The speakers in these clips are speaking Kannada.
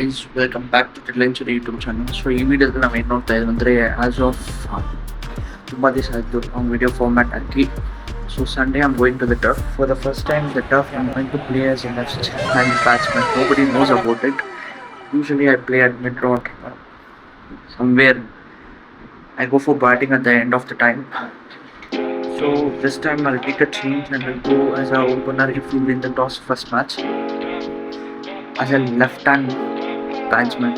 ಗೈಸ್ ವೆಲ್ಕಮ್ ಬ್ಯಾಕ್ ಟು ಟಿಲೆನ್ಚರ್ ಯೂಟ್ಯೂಬ್ ಚಾನಲ್. ಸೊ ಈ ವಿಡಿಯೋದಲ್ಲಿ ನಾವು ಏನು ನೋಡ್ತಾ ಇದ್ದೀವಿ ಅಂದರೆ ಆಸ್ ಆಫ್ ತುಂಬ ದಿವಸ ಆಯಿತು ಒಂದು ವಿಡಿಯೋ ಫಾರ್ಮ್ಯಾಟ್ ಹಾಕಿ. So Sunday I'm going to the turf for the first time. The turf I'm going to play as a left hand batsman. Nobody knows about it. Usually I play at mid or somewhere. I go for batting at the end of the time. So this time I'll take a change and I'll go as a opener if we win the toss first match as a left-hand batsman.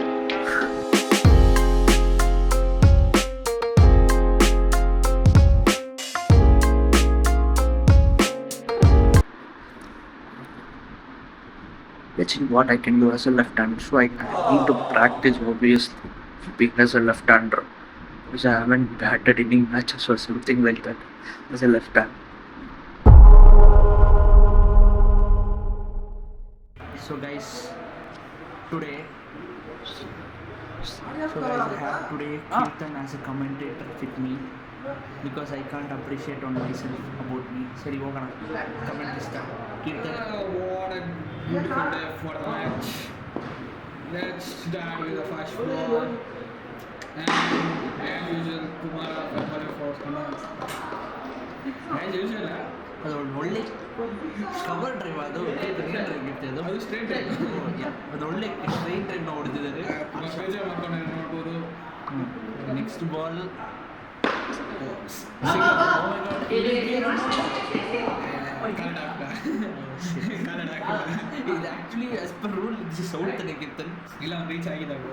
Let's see what I can do as a left-hander. So I need to practice obviously being as a left-hander, because I haven't batted any matches or something like that as a left-hander. So guys, today I have today Kirtan as a commentator with me because I can't appreciate on myself about me. Seri hogana comment ista Kirtan. What a beautiful day for the match. Let's start with the first ball. And as usual, Kumara for comments. As usual, ಅದು ಒಳ್ಳೆ ಕವರ್ ಡ್ರೈವ್, ಅದು ಗ್ರೀನ್ ಡ್ರೈವ್ ಇರ್ತದೆ, ಅದು ಸ್ಟ್ರೇಟ್ ಡ್ರೈವ್. ಅದು ಒಳ್ಳೆ ಸ್ಟ್ರೈಟ್ ಡ್ರೈವ್ನ ಹೊಡೆದಿದ್ದಾರೆ. ಬೇಜಾರು ಮಾಡ್ಕೊಂಡು ನೋಡ್ಬೋದು. ನೆಕ್ಸ್ಟ್ ಬಾಲ್ ಇದು actually as per rule this out ತೆಗಿರ್ತಾನೆ, ಇಲ್ಲ ಅವ್ನು ರೀಚ್ ಆಗಿದ್ದಾಗ.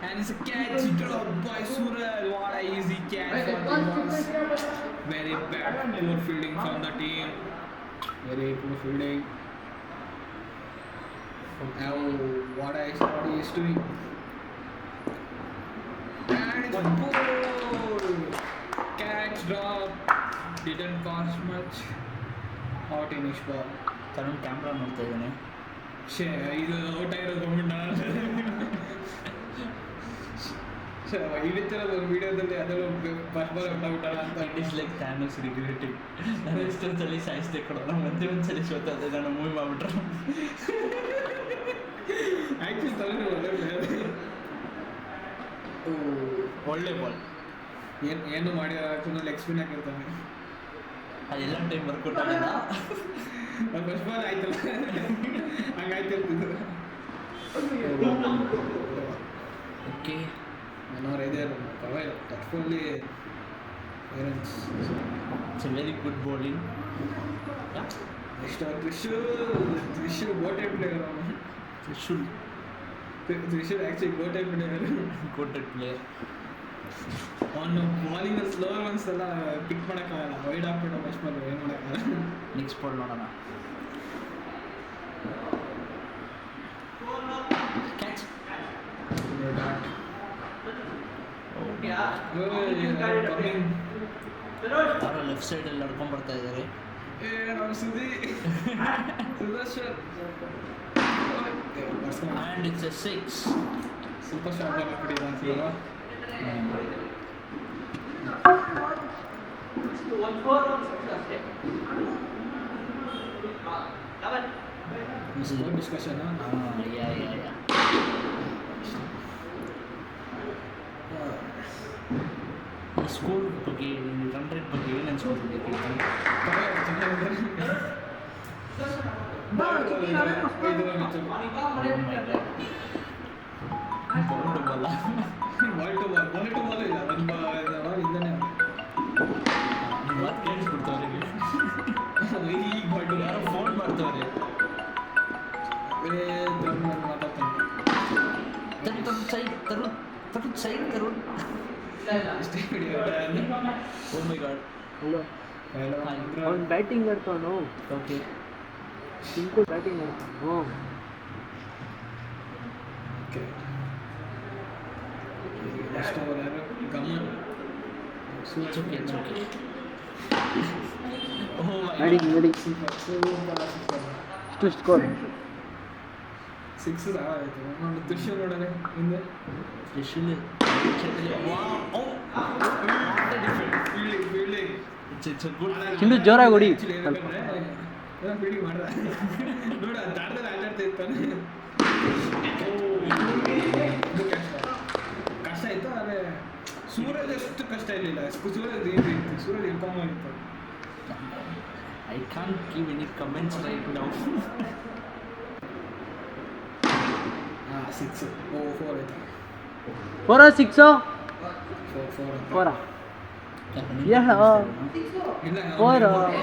And it's a catch drop by Suraj. What a easy catch for the boss. Very bad, poor fielding from the team. Very poor fielding. Now, what he is doing. And it's goal. Catch drop. Didn't cost much. Out in his ball. Tarun camera ನೋಡ್ತಾ ಇದ್ದಾನೆ. ಇದು ಔಟ್ ಆಗಿರೋದು ಹಿಡಿತಿರೋದು ಒಂದು ವಿಡಿಯೋದಲ್ಲಿ ಅದರಲ್ಲೂ ಬರ್ಬರ್ ಔಟಾಗಲ್ಲ ಅಂತ. It is like Thanos regretting. ನಾನು ಎಷ್ಟೊಂದ್ಸಲಿ ಸಾಯಿಸ್ದೆ ಕೊಡೋಣ, ಮತ್ತೆ ಒಂದ್ಸಲಿ ಸೋತದೆ, ನಾನು ಮೂವಿ ಮಾಡ್ಬಿಟ್ರೆ. ಆ್ಯಕ್ಚುಲಿ ತಲೆ ಒಳ್ಳೆ ಬಾಲ್. ಏನು ಮಾಡಿ ಆ್ಯಕ್ಚುಲಿ ಲೆಗ್ ಸ್ಪಿನ್ ಹಾಕಿರ್ತಾನೆ. ಅದೆಲ್ಲ ಟೈಮ್ ವರ್ಕೌಟ್ ಆಗಲ್ಲ. ಫಸ್ಟ್ ಬಾಲ್ ಆಯ್ತಲ್ಲ, ಹಂಗಾಯ್ತಿರ್ತಿದ್ದು. ಓಕೆ, ಮನೋರು ಇದೆ ಪರವಾಗಿಲ್ಲ. ಟಫಲ್ಲಿ it's a very good bowling. Next Trishul goated player. Trishul actually goated player. Goated player. ಅವನು ಬಾಲಿಂಗ್ ಸ್ಲೋ ಒನ್ಸ್ ಎಲ್ಲ ಪಿಕ್ ಮಾಡೋಕ್ಕಾಗಲ್ಲ, ವೈಡ್ ಹಾಕ್ಬಿಟ್ಟು ಫಸ್ಟ್ ಬಾಲ್ ಏನು ಮಾಡೋಕ್ಕಾಗಲ್ಲ. ನೆಕ್ಸ್ಟ್ ಬಾಲ್ ನೋಡೋಣ. ಕ್ಯಾಚ್. ಯಾರೋ ಲೆಫ್ಟ್ ಸೈಡಲ್ಲಿ ನಡ್ಕೊಂಡು ಬರ್ತಾ ಇದ್ದಾರೆ. ನಮ್ಮ Sudarshan. And it's a 6. Super shot ಹಾಕ್ಬಿಟ್ಟಿದ್ದ ಅನ್ಸಿಲ್ಲ. ಡಿಸ್ಕಷನ್ ಸ್ಕೋರ್ ಬಗ್ಗೆ, ರನ್ ರೇಟ್ ಬಗ್ಗೆ ಏನು ಅನ್ಸ್ಕೊಳ್ತಿದ್ದೆ ಕೇಳ್ತಾನೆ. ಯಾರೋ ಫೋನ್ ಮಾಡ್ತವ್ರೆ. Tarun side, Tarun side, Tarun. Oh my god. Hello और बैटिंग करता हूँ. ओके, इनको बैटिंग करता हूँ. ನೆಕ್ಸ್ಟ್ ಓವರ್ ಯಾರು? Come on. it's okay, it's okay. Oh my batting god. Batting to score. Six ಆಯಿತು. ಒಂದು ತ್ರಿಶೂಲ್ ನೋಡೋಣ ಹಿಂದೆ. Trishul. Fielding It's a good. Chintu ಜೋರಾಗಿ ಹೊಡಿ. ಏನೋ ಫೀಲ್ಡಿಂಗ್ ಮಾಡ್ದ ನೋಡು ಅದು ದಾಟದಲ್ಲಿ ಆಟಾಡ್ತಾ ಇರ್ತಾನೆ. ಇದು ಕಷ್ಟ ಇತ್ತು, ಆದರೆ ಸೂರಜ್ ಅಷ್ಟು ಕಷ್ಟ ಇರಲಿಲ್ಲ. ಸೂರಜ್ ಏನು ಇತ್ತು, Suraj ಇರ್ಕೊಂಬಂದಿತ್ತು. I can't give any comments right now. ಹಾಂ 6 4 ಆಯ್ತು. 4 6 4 4 ಹೇಳ ಇಲ್ಲ 4 ಮಾಡ್ತಾನೆ.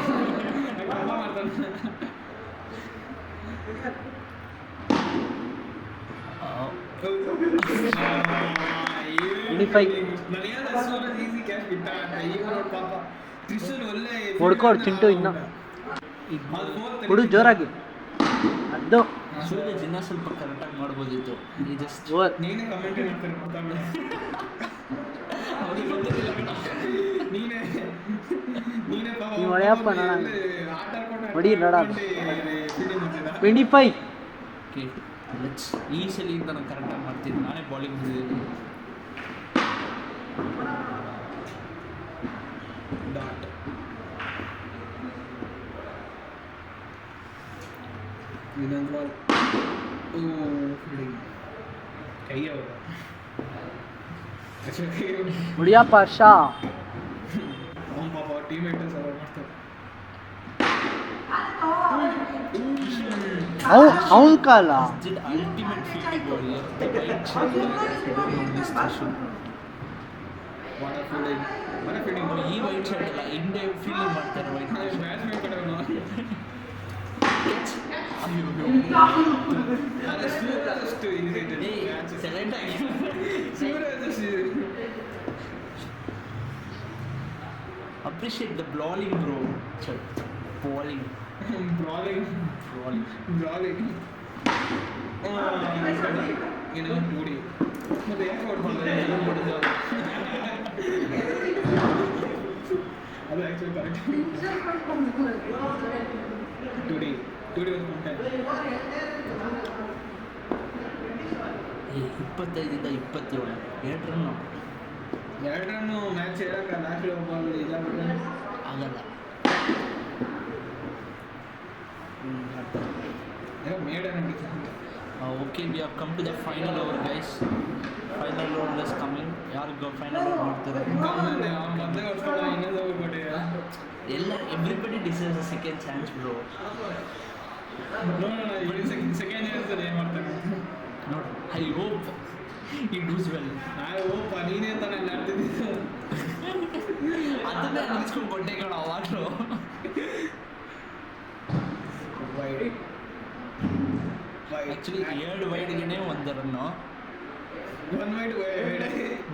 25 ನನಗೇನು ಸೂರಜ್ ಈಸಿ ಕ್ಯಾಚ್ ಬಿಟ್ಟ ಅಂತ. ಈಗ ನೋಡಿ ಪಾಪ ತ್ರಿಶೂಲ್ ಒಳ್ಳೆ ಹೊಡ್ಕೊಡ್ ಚಿಂಟು ಇನ್ನು ಹುಡು ಜೋರಾಗಿ ಅದು ಸೂರಜ್ ಇನ್ನೂ ಸ್ವಲ್ಪ ಕರೆಕ್ಟಾಗಿ ಮಾಡ್ಬೋದಿತ್ತು. ಈ ಜಸ್ಟ್ ನೀನೇ ಕಮೆಂಟ್ ಮಾಡ್ತಾರೆ ನೀನೇ ನೀನೇ ಪಾಪ ನೀವು ಹೊಡೆಯಪ್ಪ ನೋಡೋಣ. ಆಟ ಆಡ್ಕೊಂಡು ಹೊಡಿ ನೋಡೋಣ. ಫೀಲಿಂಗ್ ಮಾಡ್ತಿದ್ದ. 25 ಓಕೆ ಲೆಟ್ಸ್. ಈ ಸಲಿಂದ ನಾನು ಕರೆಕ್ಟಾಗಿ ಮಾಡ್ತೀನಿ. ನಾನೇ ಬಾಲಿಂಗ್ ಮಾಡಿದ್ದೀನಿ. ಡಾಟ್ ಇನ್ನೊಂದು ಬಾಲ್. ಓ ಫೀಲ್ಡಿಂಗ್ ಕೈ ಅವರು ಹುಡಿಯಪ್ಪ ಹರ್ಷ. ಅವ್ನು ಪಾಪ ಟೀಮೇಟ್ ಸಪೋರ್ಟ್ ಮಾಡ್ತಾರೆ. ಅವನ ಕಾಲ Did ultimate fielding goal here. The white shirt on this station. Water fielding water fielding ಈ ವೈಟ್ ಶರ್ಟ್ ಅಲ್ಲ, ಇಂಡಿಯಾ ಫೀಲ್ಡಿಂಗ್ ಮಾಡ್ತಾರೆ ವೈಟ್ ಬ್ಯಾಟ್ಸ್ಮನ್ ಕಡೆ ಅವನು. ಸೂರಜಷ್ಟು ಇದೆ ಸೆಲೆಕ್ಟ್ ಆಗಿ ಸೂರಜಷ್ಟು ಅಪ್ರಿಷಿಯೇಟ್ ದ ಬ್ಲಾಲಿಂಗ್ ಬ್ರೋ. ಬಾಲಿಂಗ್ ಬ್ರಾಲಿಂಗ್ ಬ್ರಾಲಿಂಗ್ ಏನೋ ಮೂಡಿ ಮತ್ತೆ ಯಾಕೆ ಹೊಡ್ಕೊಂಡ್ರೆ ಅದು ಆ್ಯಕ್ಚುಲಿ ಕರೆಕ್ಟ್. ಟುಡಿ ಒಂದು ಕಂಟೆಂಟ್ 25 27 2 ರನ್ನು 2 ರನ್ನು ಮ್ಯಾಚ್ ಹೇಳಕ್ಕೆ ಲಾಸ್ಟ್ ಬಾಲ್ ಇದಾಗ್ಬಿಟ್ರೆ ಆಗಲ್ಲ. ಏನೋ maiden okay we have come to the final over guys. Final over is coming. ಯಾರು ಫೈನಲ್ ಓವರ್ ಮಾಡ್ತಾರೆ? ಮೊದಲೇ ಹೊಡ್ಸ್ಕೊಂಡ ಇನ್ನೊಂದು ಹೋಗ್ಬಿಟ್ಟಿದೆ. ಎಲ್ಲ everybody deserves a second chance bro. ನೋಡೋಣ ಇಡೀ ಸೆಕೆಂಡ್ ಇಯರ್ಸಲ್ಲಿ ಏನು ಮಾಡ್ತಾರೆ ನೋಡಿ. I hope he does well. ನಾನು ಓಪ ನೀನೇ ತಾನೇ ಆಡ್ತಿದ್ದಿದ್ದು. ಅದನ್ನೇ ಅನಿಸ್ಕೊಂಡು ಕೊಟ್ಟೆ ಕಣ ಅವಾಗಲೂ. Actually 2 ವೈಡ್ಗೆ 1 run.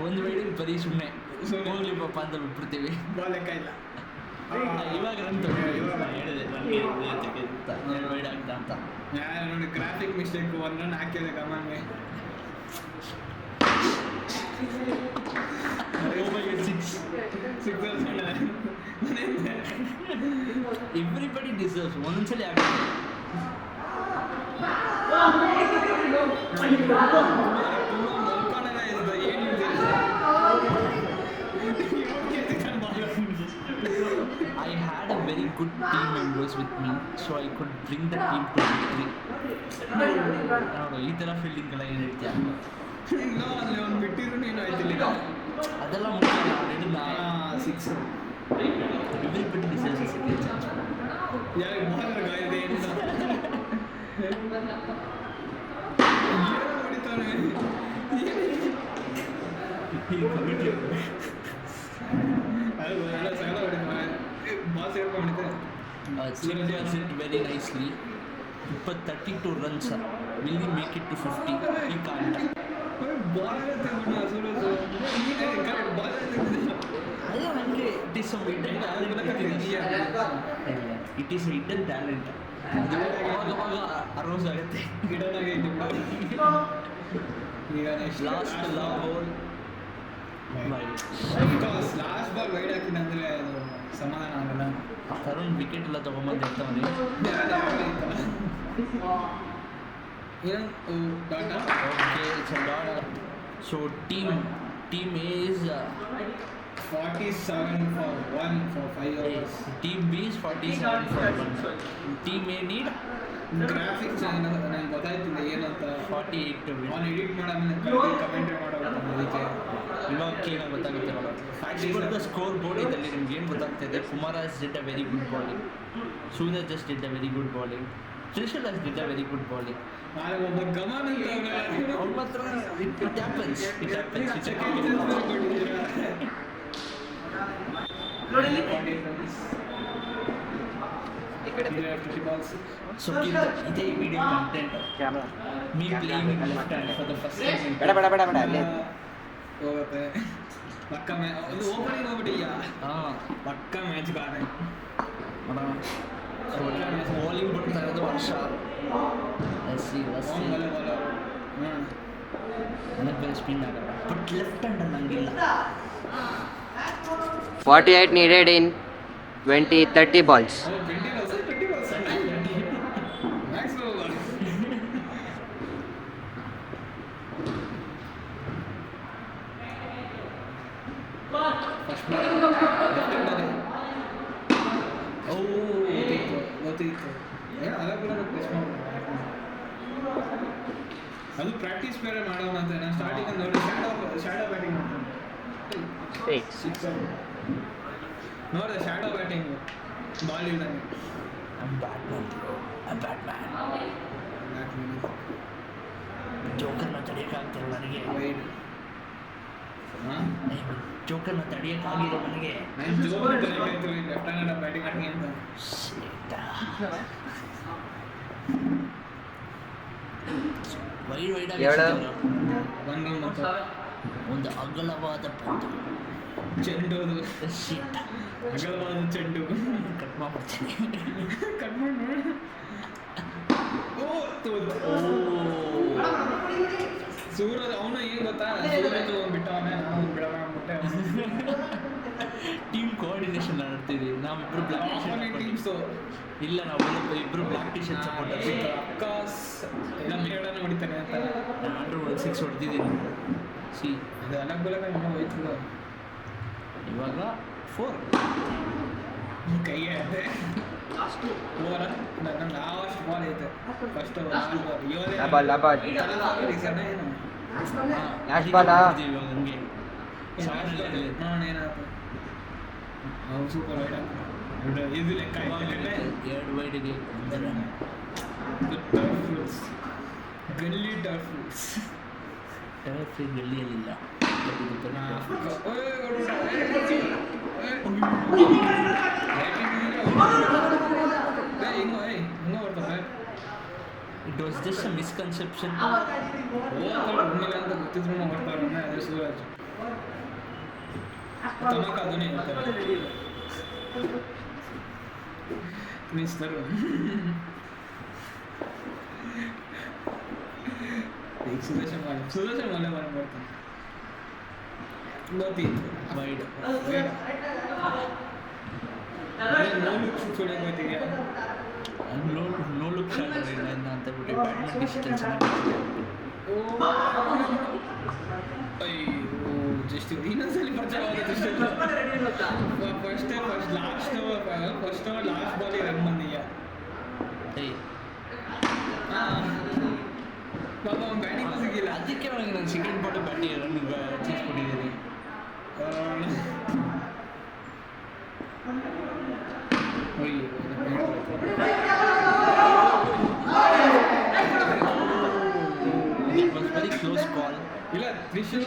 ಒಂದು ವೈಡಿಗೆ ಬರೀ ಸುಮ್ಮನೆ ಹೋಗ್ಲಿ ಪಾಪ ಅಂತ ಬಿಟ್ಬಿಡ್ತೀವಿ. ಬಾಲ್ ಲೆಕ್ಕ ಇಲ್ಲ. ಇವಾಗ ರನ್ ಹೇಳಿದೆ ನನಗೆ 2 ವೈಡ್ ಆಗ್ತಾ ಅಂತ. ನೋಡಿ ಗ್ರಾಫಿಕ್ ಮಿಸ್ಟೇಕ್ 1 ರನ್ ಹಾಕಿದೆ ಗಮನ್ಗೆ. ಎವ್ರಿಬಡಿ ಡಿಸರ್ವ್ಸ್ ಒಂದೊಂದ್ಸಲಿ ಆಗುತ್ತೆ. I had a very good team members with me, so I could bring the team to victory. ನೋಡು ಈ ಥರ ಫೀಲ್ಡಿಂಗ್ ಎಲ್ಲ ಏನು ಹೇಳ್ತೀಯ? ಇನ್ನೂ ಅಲ್ಲಿ ಒಂದು ಬಿಟ್ಟಿದ್ರು ನೀನು ಆಯ್ತಿಲ್ಲ. ಅದೆಲ್ಲ ಮುಖ್ಯ ನಡೆದಿಲ್ಲ. 6 everybody deserves a second chance. ಯಾರಿಗೆ ಬಾಲ್ ಗಾಯಿದೆ ಅಂತ ಹೊಡಿತಾನೆ. ಅದು ಸಗಲ ಹೊಡಿತಾನೆ. Ball ಸೇರ್ಕೊಂಡಿದ್ದೆ. Singh hit very nicely. 32 runs. Will he make it to 50? He can't. Ball ತೆಗೆದು ಸೂರಜ್ ನೀನೇ ಕರೆಕ್ಟ್ ಬಾಲ್ ತೆಗೆದಿದ್ದ. ಅದೇ ನನಗೆ it is hidden talent. It is hidden talent. ಅವಾಗ ಅರೋಸ್ ಆಗುತ್ತೆ. ಗಿಡನಾಗೆ ಈಗ last ball last ball wide ಹಾಕಿದ ಅಂದರೆ ಅದು ಸಮಾಧಾನ ಆಗಲ್ಲ. ತರುಣ್ ವಿಕೆಟ್ ಎಲ್ಲ ತೊಗೊಂಬಂದು ಇರ್ತಾವನೆ. ಏನು data okay it's a dot. So team A is 47 for 1 for 5 hours. Team B is 47 for 1. Team A need graphics ನಂಗೆ ಗೊತ್ತಾಯ್ತಿಲ್ಲ ಏನಂತ 48 to win. ಅವ್ನು ಎಡಿಟ್ ಮಾಡಾದ್ಮೇಲೆ ಕಮೆಂಟ್ರಿ ಮಾಡೋದು ಅದಕ್ಕೆ ಇವಾಗ ಕ್ಲೀನಾಗಿ ಗೊತ್ತಾಗುತ್ತೆ ನೋಡೋ. As per the scoreboard ಇದರಲ್ಲಿ ನಿಮ್ಗೆ ಏನು ಗೊತ್ತಾಗ್ತಿದೆ, Kumar has did a very good bowling. Suraj just did a very good bowling. Trishul has did a very good bowling. ನಾನು ಒಬ್ಬ ಗಮನ ಅವ್ರ ಮಾತ್ರ it happens. It's a So ಇದೇ video content. Camera Me playing in left hand for the first time. ಬೇಡ ಅಲ್ಲೇ ಹೋಗುತ್ತೆ ಪಕ್ಕ ಒಂದು ಓಪನಿಂಗ್ ಹೋಗ್ಬಿಟ್ಟಿಯ ಹಾಂ ಪಕ್ಕ ಮ್ಯಾಚ್ ಗಾನೆ ಬೌಲಿಂಗ್ ಬಿಡ್ತಾ ಇರೋದು ವರ್ಷ. ನನಗೆ ಸ್ಪಿನ್ ಆಗಲ್ಲ, ಬಟ್ ಲೆಫ್ಟ್ ಹ್ಯಾಂಡಲ್ಲಿ ನಂಗಿಲ್ಲ. 48 needed in 20-30 balls. 20 balls max ಓ ಗೊತ್ತಿತ್ತು ಅಲ್ಲ ಕೂಡ ಪ್ರೆಸ್ ಅದು ಪ್ರಾಕ್ಟೀಸ್ ಬೇರೆ ಮಾಡೋಣ ಅಂತ ನಾನು ಸ್ಟಾರ್ಟಿಂಗ್ ನೋಡಿ ಶಾಡೋ ಬ್ಯಾಟಿಂಗ್ ಮಾಡ್ತಾನೆ ಸಿಕ್ಸ್ ನೋಡಿದೆ ಶಾಡೋ ಬ್ಯಾಟಿಂಗ್ ಬಾಲ್ ಇಲ್ದಂಗೆ ಬ್ಯಾಟ್ಮ್ಯಾನ್ ಜೋಕರ್ನ ತಡೆಯೋಕ್ಕಾಗ್ತಿಲ್ಲ ನನಗೆ. ವೈಡ್ ಜೋಕರ್ನ ತಡೆಯೋಕ್ಕಾಗಿರೋ ನನಗೆ. ನಾನು ಜೋರ್ ಲೆಫ್ಟ್ ಹ್ಯಾಂಡ್ ಬ್ಯಾಟಿಂಗ್ ಆಡ್ತೀನಿ ಅಂತ ವೈಡ್ ಎರಡು. ಒಂದು ಮತ್ತು ಒಂದು ಅಗಲವಾದ ಪಂದು. ಚೆಂಡು ಶೀಟ್ ಅಗಲವಾದ ಚೆಂಡು ಕಟ್ ಮಾಡ್ಬಿಡ್ತೀನಿ. ಕಟ್ ಮಾಡಿ ನೋಡಿ ಸೂರಜ್ ಅವನು ಏನು ಗೊತ್ತಾ ಸೂರಜ್ ಬಿಟ್ಟವನೇ ನಾವು ಬಿಡೋಣ ಬಿಟ್ಟೆ ಟೀಮ್ ಕೋಆರ್ಡಿನೇಷನ್ ಆಡ್ತಿದ್ದೀವಿ ನಾವಿಬ್ರು ಬ್ಲಾಕ್ ಟಿ ಶರ್ಟ್ ಟೀಮ್ಸು ಇಲ್ಲ ನಾವು ಇಬ್ರು ಬ್ಲಾಕ್ ಟಿ ಶರ್ಟ್ ಸಪೋರ್ಟರ್ಸ್. ಅಕ್ಕಾಸ್ ಎಲ್ಲ ಮೇಡನ್ನು ಹೊಡಿತಾನೆ ಅಂತ ನಾನು 6 ಹೊಡೆದಿದ್ದೀನಿ. ಸಿ ಅದು ಅಲಗ್ ಬಲಗ ಇನ್ನೂ ಹೋಯ್ತಿಲ್ಲ ಇವಾಗ 4 ಕೈಗೆ ಅದೇ ಓವರ ನನ್ನ ಲಾಸ್ಟ್ ಬಾಲ್ ಐತೆ ಫಸ್ಟ್ ಬಾಲ್ ಏನು Last ball ಆ? ಇವಾಗ ಹಂಗೆ ಏನಾಯ್ತು ಅವ್ನು ಸೂಪರ್ ವೈಡ್ ಆಗ್ತಾನೆ ಇದು ಲೆಕ್ಕ ಎರಡು ವೈಡಿಗೆ ಟರ್ಫ್ ಫ್ರೂಟ್ಸ್ ಗಲ್ಲಿ ಟರ್ಫ್ ಫ್ರೂಟ್ಸ್ ಟರ್ಫ್ ಗಲ್ಲಿಯಲ್ಲಿಲ್ಲ. It was just a misconception. ಉಣ್ಣಿಲ್ಲ ಅಂತ ಗೊತ್ತಿದ್ರು ಮಾಡ್ತಾರೆ ಅದೇ ಸೂರಜ್ ತನಕ ಅದನ್ನೇ ಹೇಳ್ತಾರೆ ಮಿಸ್ಟರ್ ಈಗ ಸುದರ್ಶನ್ ಒಳ್ಳೆ ಮಾಡಿ ಬರ್ತಾನೆ ಗೊತ್ತಿತ್ತು ವೈಡ್ ಸುಡಿಯೋಕೆ ಹೋಗ್ತೀಯ ನೋ ಲುಕ್ ಶಾಟ್ ಅಂತ ಬಿಟ್ಟು ಬ್ಯಾಟ್ಮನ್ ಡಿಸ್ಟೆನ್ಸ್ ಅಯ್ಯೋ ಜಸ್ಟ್ ಇನ್ನೊಂದ್ಸಲಿ ಪರಿಚಯ ಫಸ್ಟ್ ಲಾಸ್ಟ್ ಬಾಲಿ ರನ್ ಬಂದೀಯ ಪಾಪ ಅವ್ನು ಬ್ಯಾಟಿಂಗ್ ಸಿಗಿಲ್ಲ ಅದಕ್ಕೆ ಅವನಿಗೆ ನಾನು ಸೆಕೆಂಡ್ ಬಾಲ್ ಬ್ಯಾಟಿ ರನ್ ಚೀಸ್ಕೊಟ್ಟಿದ್ದೀನಿ. It was very close call. ಇಲ್ಲ ತ್ರಿಶೂಲ್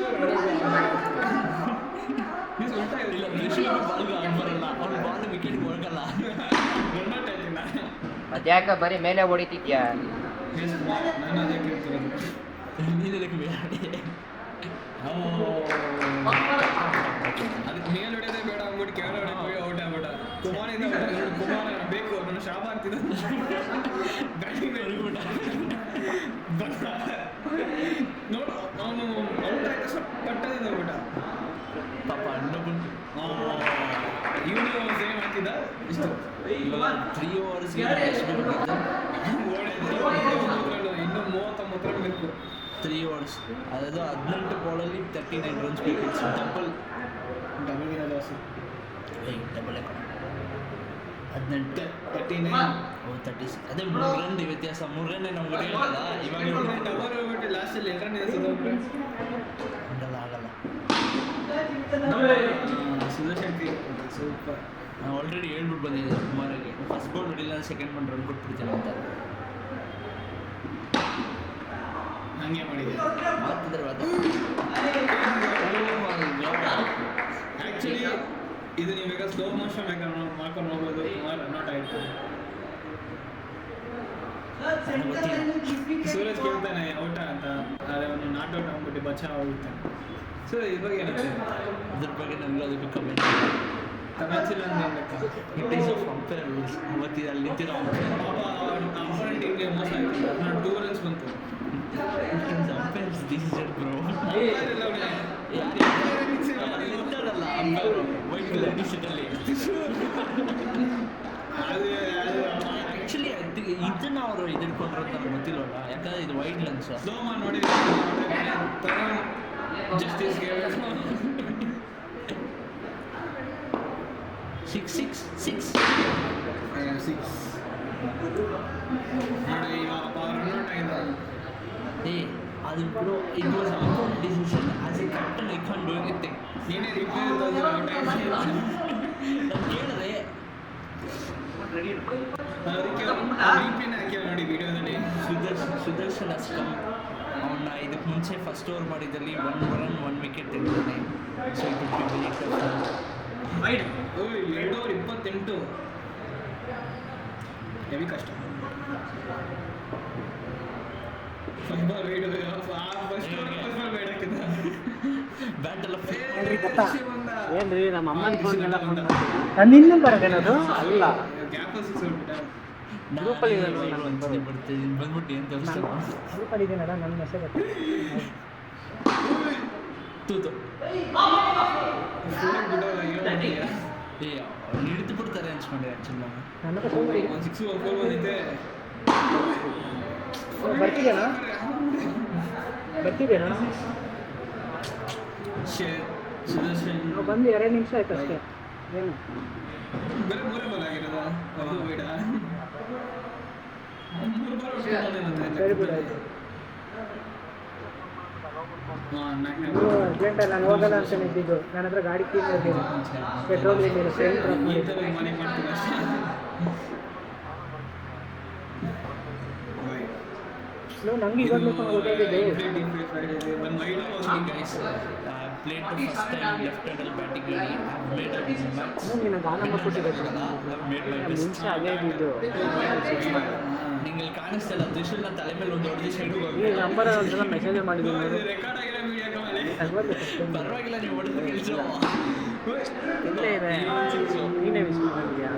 ಉಲ್ಟಾ ಇಲ್ಲ ತ್ರಿಶೂಲ್ ಬಾಲ್ಗೆ ಆಗಿ ಬರಲ್ಲ, ಅವ್ನ ಬಾಲ್ ವಿಕೆಟ್ಗೆ ಹೋಗಲ್ಲ. ರನ್ನೌಟ್ ಆಯ್ತಿಲ್ಲ ಅದ್ಯಾಕ ಬರೀ ಮೇಲೆ ಹೊಡಿತಿದ್ಯಾ? ನಾನು ಅದಕ್ಕೆ ಹೇಳ್ತಿರೋದು ನೀನದಕ್ಕೆ ಬೇಡಿ. ಅದಕ್ಕೆ ಮೇಲ್ ಹೊಡೆಯೋದೇ ಬೇಡ ಅಂದ್ಬಿಟ್ಟು ಕೆಳಗಡೆ ಹೊಡೆದು ಹೋಗಿ ಔಟ್ ಆಗ್ಬಿಟ್ಟ. ಕುಮಾರ ಬೇಕು ನನ್ನ ಶಾಪ ಆಗ್ತಿದ್ದ ಬ್ಯಾಟಿಂಗ್ ನೋಡು ಅವನು ಔಟ್ ಆಯ್ತು ಸ್ವಲ್ಪ ಪಟ್ಟದಿಂದ ಹೋಗ್ಬಿಟ್ಟ. ಪಾಪ ಇನ್ನೊಬ್ಬ ಇವನು ಸೇಮ್ ಹಾಕಿದ್ದ ಇಷ್ಟು 3 ಓವರ್ಸ್ಗೆ ಎಷ್ಟು ಬಂದಿತ್ತು? ಇನ್ನೂ 39 ರನ್ ಬೇಕು. 3 ಓವರ್ಸ್ ಅದು 18 ಬಾಲಲ್ಲಿ 39 ರನ್ಸ್ ಬೇಕು. Double double loss. ಡಬಲ್ 18 39 ಅದೇ 3 ರನ್ ವ್ಯತ್ಯಾಸ. 3 ರನ್ ನಮ್ಗೆ ಹೊಡೆಯಲ್ಲ ಇವಾಗ. ಡಬಲ್ ಹೋಗ್ಬಿಟ್ಟು ಲಾಸ್ಟಲ್ಲಿ 2 ರನ್ ಎಸೆದೋಗ್ರೆ ಆಗಲ್ಲ. ಸುದರ್ಶನ್ ಸೂಪರ್. ನಾನು ಆಲ್ರೆಡಿ ಹೇಳ್ಬಿಟ್ಟು ಬಂದಿದ್ದೆ ಕುಮಾರಿಗೆ, ಫಸ್ಟ್ ಬಾಲ್ ಹೊಡಿಲ್ಲ ಸೆಕೆಂಡ್ ಬಾಲ್ ರನ್ ಕೊಟ್ಬಿಡ್ತೀನಿ ಅಂತ. ಹಂಗೆ ಮಾಡಿದೆ. ಮಾಡ್ತಿದ್ರೆ ಆ್ಯಕ್ಚುಲಿ ಇದು ನೀವು ಈಗ ಸ್ಲೋ ಮೋಷನ್ ಬೇಕಾದ್ರೆ ಮಾಡ್ಕೊಂಡು ಹೋಗೋದು. ಕುಮಾರ್ ರನ್ಔಟ್ ಆಯಿತು. ಸೂರಜ್ ಕೇಳ್ತಾನೆ ಔಟ ಅಂತ, ಆದರೆ ಅವನು ನಾಟ್ ಔಟ್ ಆಗ್ಬಿಟ್ಟು ಬಚಾವ್ ಹೋಗ್ತಾನೆ. ಸೊ ಇವಾಗ ಏನಾಗ್ತದೆ ಅದ್ರ ಬಗ್ಗೆ ನಮ್ಗೆ ಅದಕ್ಕೆ ಕಮೆಂಟ್ ಕಮೆಂಟ್ಸಿಲ್ಲ ಅಂತ it is of umpire rules. ಅವತ್ತಿಗೆ ಅಲ್ಲಿ ನಿಂತಿರೋ ಅಪೋನೆಂಟ್ ಟೀಮ್ಗೆ ಮೋಸ ಆಯಿತು. ನಾನು 2 runs ಬಂತು. Umpires decision bro. ಅಂಪೈರ್ ಎಲ್ಲ ಅವ್ನೇ. ನಿಂತಾರಲ್ಲ ಅಂಪೈರ್ ವೈಟ್ ಕಲರ್ ಟಿ ಶರ್ಟಲ್ಲಿ. ಅದು ಆ್ಯಕ್ಚುಲಿ ಇದನ್ನ ಅವರು ಎದುರ್ಕೊಂಡ್ರಂತ ನಮ್ಗೆ ಗೊತ್ತಿಲ್ವಲ್ಲ, ಯಾಕಂದ್ರೆ ಇದು ವೈಟ್ ಲನ್ಸ್. ಸ್ಲೋ ಮಾಡಿ ನೋಡಿದ್ರೆ ಜಸ್ಟಿಸ್ಗೆ 6 ನೋಡಿ ಇವಾಗ ರನ್ಔಟ್ ಆಗಿದ್ದಾರೆ. ಏ ಅದು bro it was umpire decision. As a captain I can't do anything. ನೀನೇ ರಿಪ್ಲೈ ಔಟ್ ಆಗಿ ನಾನು ಕೇಳಿದ್ರೆ ಅದಕ್ಕೆ ರಿಪ್ಲೈನ ಹಾಕಿ ನೋಡಿ ವಿಡಿಯೋದಲ್ಲಿ. ಸುದರ್ಶನ್ ಅಸ್ಕಮ್ ಅವನ್ನ ಇದಕ್ಕೆ ಮುಂಚೆ ಫಸ್ಟ್ ಓವರ್ ಮಾಡಿದಲ್ಲಿ 1 run 1 wicket ತೆಗೆದಿದ್ದಾನೆ. So it be very tough. 2 over 28 heavy ಕಷ್ಟ. ಫುಟ್ಬಾಲ್ ಬ್ಯಾಟ್ ಎಲ್ಲ ಏನ್ರಿ ನಮ್ಮ ಅಮ್ಮನ ಫೋನ್ಗೆಲ್ಲ ಫೋನ್ ಮಾಡ್ತೀನಿ. ನನ್ನ ಇನ್ನೂ ಬರೋದೇನದು ಅಲ್ಲ ಗ್ಯಾಪಲ್ಲಿ ಸಿಕ್ಸ್ ಹೊಡ್ಬಿಟ್ಟ. ಗ್ರೂಪಲ್ಲಿ ಇರೋದು ನಾನು ಬಂದ್ಬಿಟ್ಟು ಏನು ತೋರಿಸ್ತಾರೆ ಗ್ರೂಪಲ್ಲಿ ಇದೀನಲ್ಲ ನನ್ನ ಮೆಸೇಜ್ ತೂತು. ಬಿಡೋಲ್ಲ ಏ ಹಿಡಿದು ಬಿಡ್ತಾರೆ ಅನ್ಸ್ಕೊಂಡೆ ಆ್ಯಕ್ಚುಲಿ ನಾನು. ನನ್ನ ಹತ್ರ ಒಂದು 6 4 ಬಂದಿದ್ದೆ. ಬರ್ತಿದ್ದೇನಾ ಸುದರ್ಶನ್ ನಾವು ಬಂದು 2 ನಿಮಿಷ ಆಯ್ತು ಅಷ್ಟೇ. ಏನು ಬರೀ 3 ಬಾಲ್ ಆಗಿರೋದ ಅದು ಬೇಡ. 3 ಬಾಲ್ ಸರಿ ಬಿಡು ಆಯ್ತು. ಅರ್ಜೆಂಟಲ್ಲಿ ನಾನು ಹೋಗಲ್ಲ ಅಂತ ಇದ್ದಿದ್ದು. ನನ್ನ ಹತ್ರ ಗಾಡಿ ಕೀ ಇರ್ತೀನಿ, ಪೆಟ್ರೋಲ್ ಇರಲಿಲ್ಲ, ಸೇಲ್ ಡ್ರಾಪ್ ಈ ಮಾಡಿ. ಥರ ಮನೆ ಮಾಡ್ತೀನಿ ಅಷ್ಟೇ. ನಂಗೆ ಇವಾಗಲೂ ಗೊತ್ತಾಗಿದೆ. ನನ್ನ mind guys plate first time left ಹ್ಯಾಂಡಲ್ಲಿ ಬ್ಯಾಟಿಂಗ್ ಮಾಡಿ ಮೇಡ್ ನಿನ್ನ ಗಾನ ಕೊಟ್ಟಿರೋದು ನಿಮಿಷ ಅದೇ ಇದ್ದಿದ್ದು. ನಿಂಗೆ ಕಾಣಿಸ್ತಲ್ಲ ತ್ರಿಶೂಲ್ನ ತಲೆ ಮೇಲೆ ಒಂದು ಹೊಡೆದು ಸೈಡ್ಗೆ ಹೋಗಿ ಈ ನಂಬರ್ ಒಂದ್ಸಲ ಮೆಸೇಜ್ ಮಾಡಿದ್ದೀನಿ ನೋಡಿ. ರೆಕಾರ್ಡ್ ಆಗಿರೋ ವಿಡಿಯೋ ಮೇಲೆ ಪರವಾಗಿಲ್ಲ ನೀವು ಹೊಡೆದು ಕೆಲಸ ಇಲ್ಲೇ ಇದೆ, ನೀನೇ ಮಿಸ್ ಮಾಡಿದ್ಯಾ?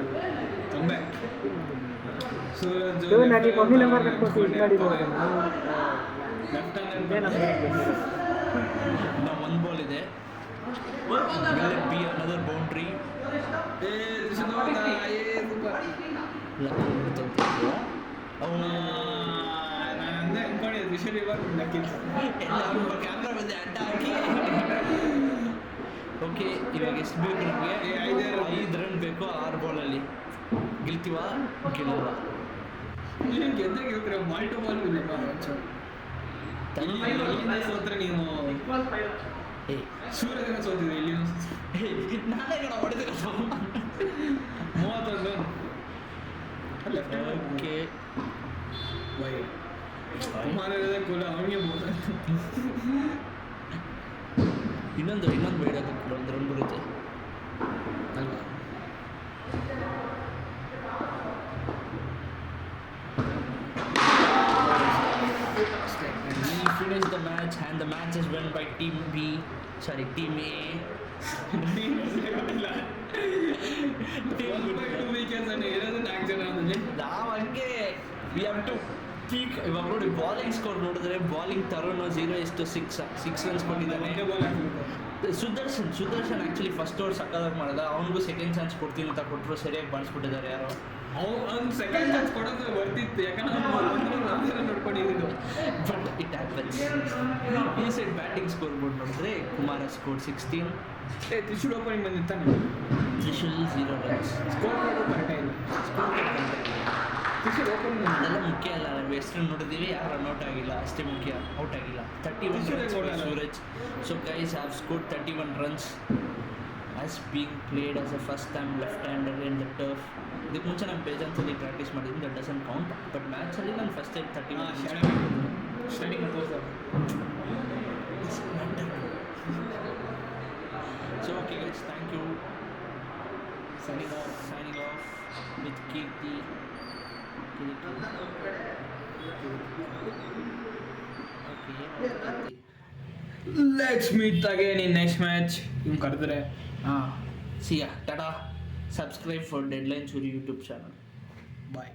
ತುಂಬೆ ಸೂರಜ್ ನನಗೆ ಮಮ್ಮಿ ನಂಬರ್ ಕಟ್ಕೊಟ್ಟು ಇದು ಮಾಡಿದ್ದು ಲೆಫ್ಟ್ ಇದೇ ನಂಬರ್ ನಾವು 1 ಬಾಲ್ ಇದೆ. ಬಿ ಅನದರ್ ಬೌಂಡ್ರಿ ನಾನು ಅಂದೆ ಅನ್ಕೊಂಡಿದ್ದೆ ವಿಷಲ್ ಇವಾಗ ಲಕ್ಕಿತ್ತು. ಕ್ಯಾಮ್ರಾ ಬಂದೆ ಅಡ್ಡ ಹಾಕಿ. ಓಕೆ ಇವಾಗ ಎಷ್ಟು ಬೇಕು ನಮಗೆ? 5 ರನ್ ಬೇಕು 6 ಬಾಲಲ್ಲಿ. ಗೆಲ್ತೀವ ಗೆಲ್ಲಲ್ಲ? ನೀವು ಗೆದ್ದೆ ಗೆಲ್ತೀರ. ಬಾಲ್ ಟು ಬಾಲ್ ಇಲ್ಲ ಸೋತ್ರೆ ನೀವು ಏ ಸೂರ್ಯನ ಸೋತಿದೆ. ಇಲ್ಲಿ ನಾನೇ ಹೊಡೆದ 31 ಲೆಫ್ಟ್ ಓಕೆ ಕುಮಾರ್ ಇರೋದೇ ಕೂಲ ಅವನಿಗೆ ಇನ್ನೊಂದು ವೈಡ್ ಹಾಕಕ್ಕೆ 1 ರನ್ ಬರುತ್ತೆ ಅಲ್ವಾ? We finished the match and the match is won by Team B. Sorry, Team A. ನಾವು ಹಂಗೆ ವಿ ಹ್ಯಾವ್ ಟು ಪೀಕ್. ಇವಾಗ ನೋಡಿ ಬಾಲಿಂಗ್ ಸ್ಕೋರ್ ನೋಡಿದ್ರೆ ಬಾಲಿಂಗ್ ತರೋನು 0-6 ರನ್ಸ್ ಕೊಟ್ಟಿದ್ದಾನೆ. ಸುದರ್ಶನ್ ಆ್ಯಕ್ಚುಲಿ ಫಸ್ಟ್ ಓವರ್ ಸಕ್ಕದಾಗಿ ಮಾಡಿದ. ಅವನಿಗೂ ಸೆಕೆಂಡ್ ಚಾನ್ಸ್ ಕೊಡ್ತೀನಿ ಅಂತ ಕೊಟ್ಟರು, ಸರಿಯಾಗಿ ಬಾಳಿಸ್ಬಿಟ್ಟಿದ್ದಾರೆ ಯಾರೋ. ಅವ್ನು ಸೆಕೆಂಡ್ ಚಾನ್ಸ್ ಕೊಡೋದು ಬರ್ತಿತ್ತು. ಯಾಕಂದ್ರೆ ನೋಡ್ಕೊಂಡು ಇದು ಬಟ್ ಇಟ್ ಹ್ಯಾಪನ್ಸ್. ಈ ಸೈಡ್ ಬ್ಯಾಟಿಂಗ್ ಸ್ಕೋರ್ ಬೋರ್ಡ್ ನೋಡಿದ್ರೆ ಕುಮಾರ ಸ್ಕೋರ್ 16, ತ್ರಿಶೂಲ್ ಓಪನಿಂಗ್ ಬಂದಿತ್ತಾನೆ. ತ್ರಿಶೂಲ್ 0 runs. ಸ್ಕೋರ್ ಕಾರ್ಡು ಕರೆಕ್ಟೇ ಇಲ್ಲ. ತ್ರಿಶೂಲ್ ಓಪನಿಂಗ್ ಅದೆಲ್ಲ ಮುಖ್ಯ ಅಲ್ಲ, ನಾವು ಎಷ್ಟು ನೋಡಿದ್ದೀವಿ, ಯಾರು ರನ್ಔಟ್ ಆಗಿಲ್ಲ ಅಷ್ಟೇ ಮುಖ್ಯ. ಔಟ್ ಆಗಿಲ್ಲ. 31 runs by Suraj. So guys have scored 31 runs as being played as a first time left-hander in the turf. ಇದಕ್ಕೆ ಮುಂಚೆ ನಮ್ಮ ಪೇಜನ್ಸಲ್ಲಿ ಪ್ರಾಕ್ಟೀಸ್ ಮಾಡಿದ್ದೀನಿ, ದಟ್ ಡಸಂಟ್ ಕೌಂಟ್. ಬಟ್ ಮ್ಯಾಚಲ್ಲಿ ನಾನು ಫಸ್ಟ್ ಟೈಮ್ 31 ಸ್ಟಾರ್ಟಿಂಗ್ ತೋರಿಸ್ತಾರೆ. So okay guys, thank you. Signing off with Kirti. Okay. Let's meet again in next match. ಇವ್ನು ಕರೆದ್ರೆ See ya. Tada. Subscribe for Deadline Churi YouTube channel. Bye.